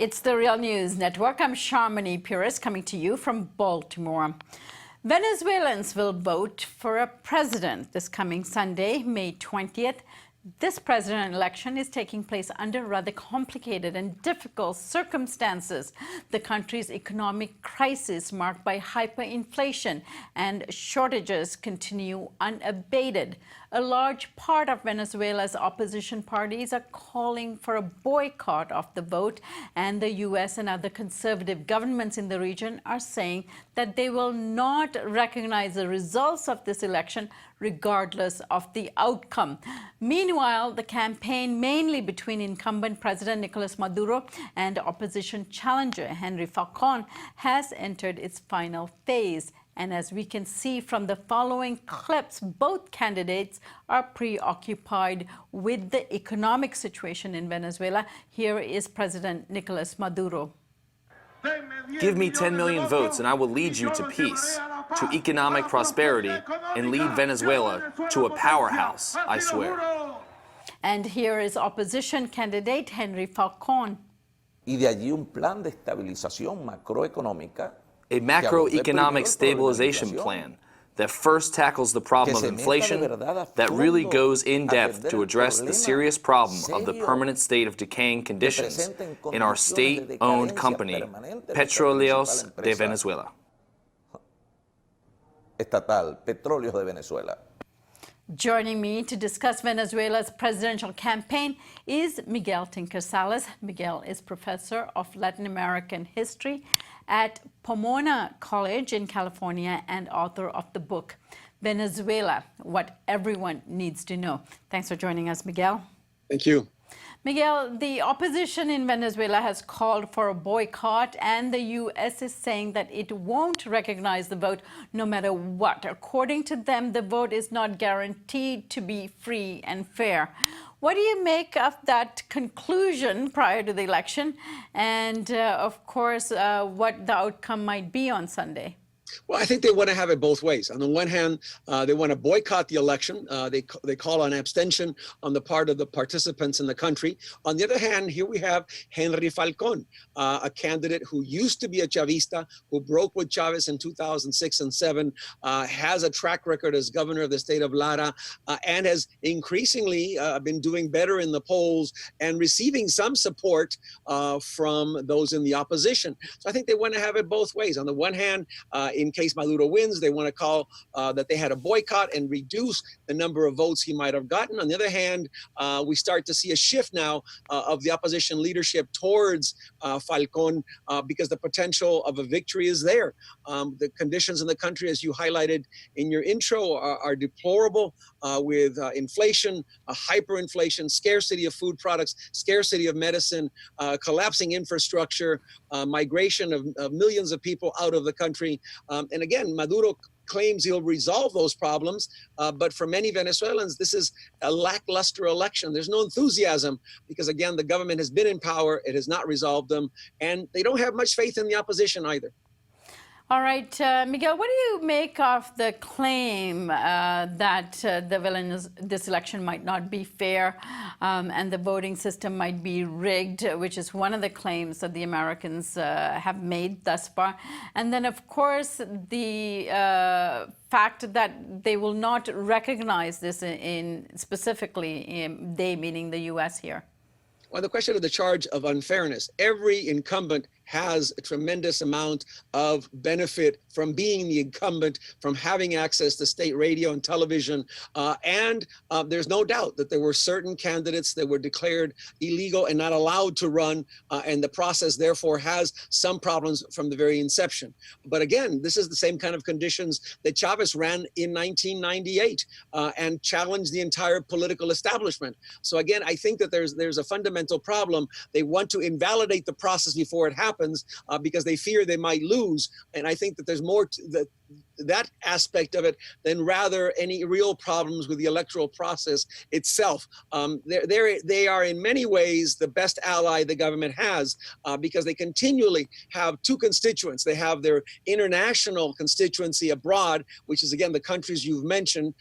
It's the Real News Network. I'm Sharmini Pires coming to you from Baltimore. Venezuelans will vote for a president this coming Sunday, May 20th. This presidential election is taking place under rather complicated and difficult circumstances. The country's economic crisis, marked by hyperinflation and shortages, continue unabated. A large part of Venezuela's opposition parties are calling for a boycott of the vote, and the U.S. and other conservative governments in the region are saying that they will not recognize the results of this election regardless of the outcome. Meanwhile, the campaign, mainly between incumbent President Nicolas Maduro and opposition challenger Henry Falcon, has entered its final phase. And as we can see from the following clips, both candidates are preoccupied with the economic situation in Venezuela. Here is President Nicolas Maduro. Give me 10 million votes and I will lead you to peace, to economic prosperity, and lead Venezuela to a powerhouse, I swear. And here is opposition candidate Henry Falcon. Y de allí un plan de estabilización macroeconómica. A macroeconomic stabilization plan that first tackles the problem of inflation, that really goes in depth to address the serious problem of the permanent state of decaying conditions in our state-owned company, Petróleos de Venezuela. Estatal, Petróleos de Venezuela. Joining me to discuss Venezuela's presidential campaign is Miguel Tinker-Salas. Miguel is professor of Latin American history at Pomona College in California and author of the book, Venezuela, What Everyone Needs to Know. Thanks for joining us, Miguel. Thank you. Miguel, the opposition in Venezuela has called for a boycott, and the U.S. is saying that it won't recognize the vote no matter what. According to them, the vote is not guaranteed to be free and fair. What do you make of that conclusion prior to the election? And, of course, what the outcome might be on Sunday? Well, I think they want to have it both ways. On the one hand, they want to boycott the election. They call on abstention on the part of the participants in the country. On the other hand, here we have Henry Falcon, a candidate who used to be a Chavista, who broke with Chavez in 2006 and 7, has a track record as governor of the state of Lara, and has increasingly been doing better in the polls and receiving some support from those in the opposition. So I think they want to have it both ways. On the one hand, in case Maduro wins, they want to call that they had a boycott and reduce the number of votes he might have gotten. On the other hand, we start to see a shift now of the opposition leadership towards Falcon because the potential of a victory is there. The conditions in the country, as you highlighted in your intro, are deplorable with inflation, hyperinflation, scarcity of food products, scarcity of medicine, collapsing infrastructure, migration of millions of people out of the country. And again, Maduro claims he'll resolve those problems, but for many Venezuelans, this is a lackluster election. There's no enthusiasm because, again, the government has been in power, it has not resolved them, and they don't have much faith in the opposition either. All right, Miguel, what do you make of the claim that this election might not be fair and the voting system might be rigged, which is one of the claims that the Americans have made thus far? And then, of course, the fact that they will not recognize this specifically, they meaning the U.S. here. Well, the question of the charge of unfairness, every incumbent has a tremendous amount of benefit from being the incumbent, from having access to state radio and television. And there's no doubt that there were certain candidates that were declared illegal and not allowed to run. And the process, therefore, has some problems from the very inception. But again, this is the same kind of conditions that Chavez ran in 1998 and challenged the entire political establishment. So again, I think that there's a fundamental problem. They want to invalidate the process before it happens because they fear they might lose. And I think that there's more that aspect of it than rather any real problems with the electoral process itself. They are in many ways the best ally the government has because they continually have two constituents. They have their international constituency abroad, which is again the countries you've mentioned,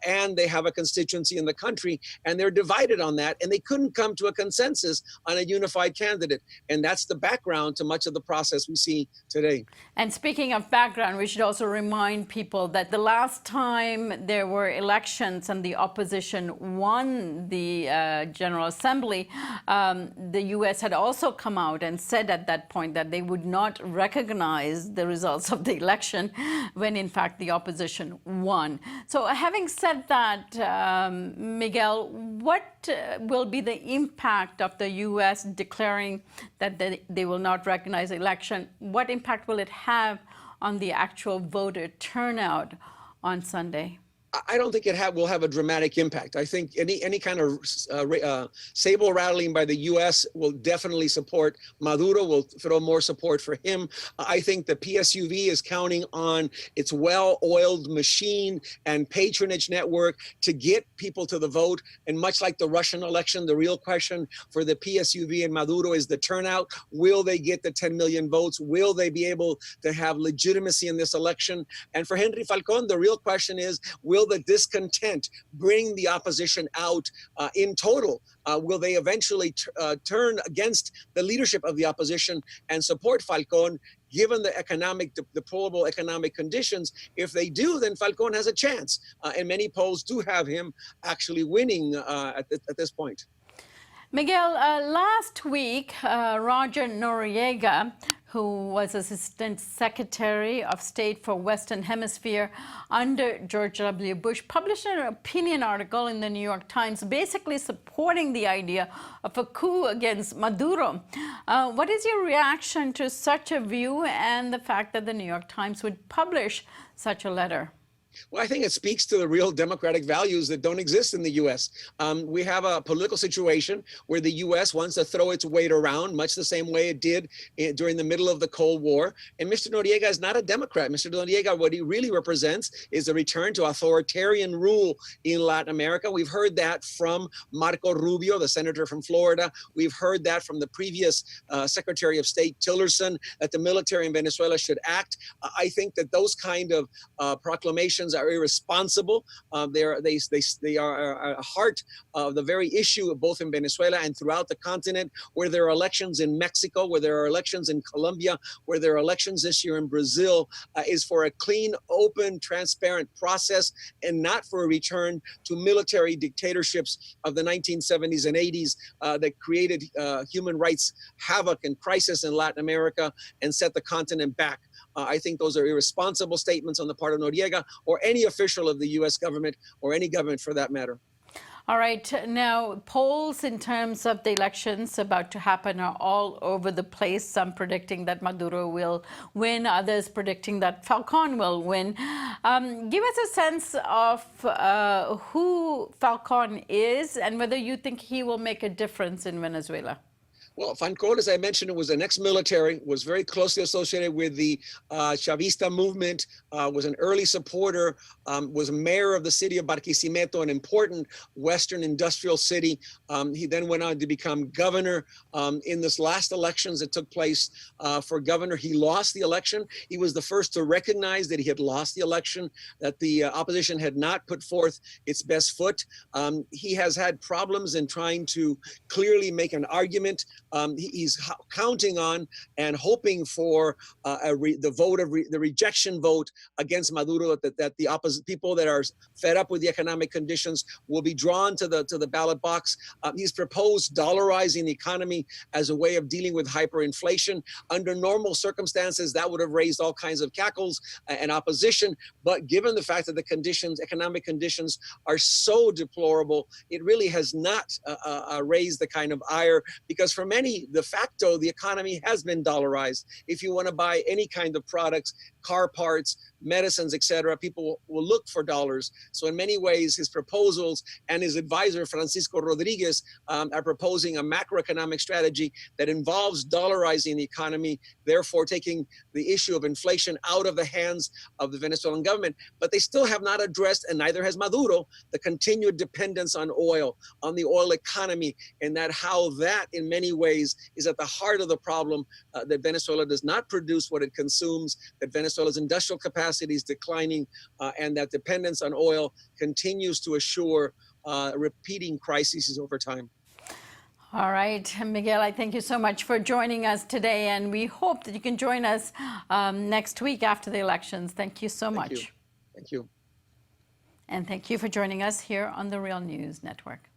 and they have a constituency in the country, and they're divided on that, and they couldn't come to a consensus on a unified candidate. And that's the background to much of the process we see today. And speaking of background, we should also remind people that the last time there were elections and the opposition won the General Assembly, the U.S. had also come out and said at that point that they would not recognize the results of the election when in fact the opposition won. So having said that, Miguel, what will be the impact of the U.S. declaring that they will not recognize the election? What impact will it have on the actual voter turnout on Sunday? I don't think it will have a dramatic impact. I think any kind of sable rattling by the U.S. will definitely support Maduro, will throw more support for him. I think the PSUV is counting on its well-oiled machine and patronage network to get people to the vote. And much like the Russian election, the real question for the PSUV and Maduro is the turnout. Will they get the 10 million votes? Will they be able to have legitimacy in this election? And for Henry Falcón, the real question is, will the discontent bring the opposition out in total? Will they eventually turn against the leadership of the opposition and support Falcón, given the deplorable economic conditions? If they do, then Falcón has a chance. And many polls do have him actually winning at this point. Miguel, last week, Roger Noriega, who was Assistant Secretary of State for Western Hemisphere under George W. Bush, published an opinion article in the New York Times basically supporting the idea of a coup against Maduro. What is your reaction to such a view and the fact that the New York Times would publish such a letter? Well, I think it speaks to the real democratic values that don't exist in the U.S. We have a political situation where the U.S. wants to throw its weight around, much the same way it did during the middle of the Cold War. And Mr. Noriega is not a Democrat. Mr. Noriega, what he really represents is a return to authoritarian rule in Latin America. We've heard that from Marco Rubio, the senator from Florida. We've heard that from the previous Secretary of State, Tillerson, that the military in Venezuela should act. I think that those kind of proclamations are irresponsible. They are a heart of the very issue, both in Venezuela and throughout the continent, where there are elections in Mexico, where there are elections in Colombia, where there are elections this year in Brazil, is for a clean, open, transparent process, and not for a return to military dictatorships of the 1970s and 80s that created human rights havoc and crisis in Latin America and set the continent back. I think those are irresponsible statements on the part of Noriega or any official of the U.S. government or any government for that matter. All right. Now, polls in terms of the elections about to happen are all over the place. Some predicting that Maduro will win, others predicting that Falcón will win. Give us a sense of who Falcón is and whether you think he will make a difference in Venezuela. Well, Falcón, as I mentioned, was an ex-military, was very closely associated with the Chavista movement, was an early supporter, was mayor of the city of Barquisimeto, an important Western industrial city. He then went on to become governor. In this last elections that took place for governor, he lost the election. He was the first to recognize that he had lost the election, that the opposition had not put forth its best foot. He has had problems in trying to clearly make an argument. He's counting on and hoping for the rejection vote against Maduro, that the opposite people that are fed up with the economic conditions will be drawn to the ballot box. He's proposed dollarizing the economy as a way of dealing with hyperinflation. Under normal circumstances, that would have raised all kinds of cackles and opposition. But given the fact that the conditions, economic conditions, are so deplorable, it really has not raised the kind of ire, because for many, de facto, the economy has been dollarized. If you want to buy any kind of products, car parts, medicines, etc. People will look for dollars. So in many ways, his proposals and his advisor, Francisco Rodriguez, are proposing a macroeconomic strategy that involves dollarizing the economy, therefore taking the issue of inflation out of the hands of the Venezuelan government. But they still have not addressed, and neither has Maduro, the continued dependence on oil, on the oil economy, and that how that in many ways is at the heart of the problem, that Venezuela does not produce what it consumes, that Venezuela's industrial capacity is declining, and that dependence on oil continues to assure repeating crises over time. All right, Miguel, I thank you so much for joining us today, and we hope that you can join us next week after the elections. Thank you so much. Thank you. And thank you for joining us here on the Real News Network.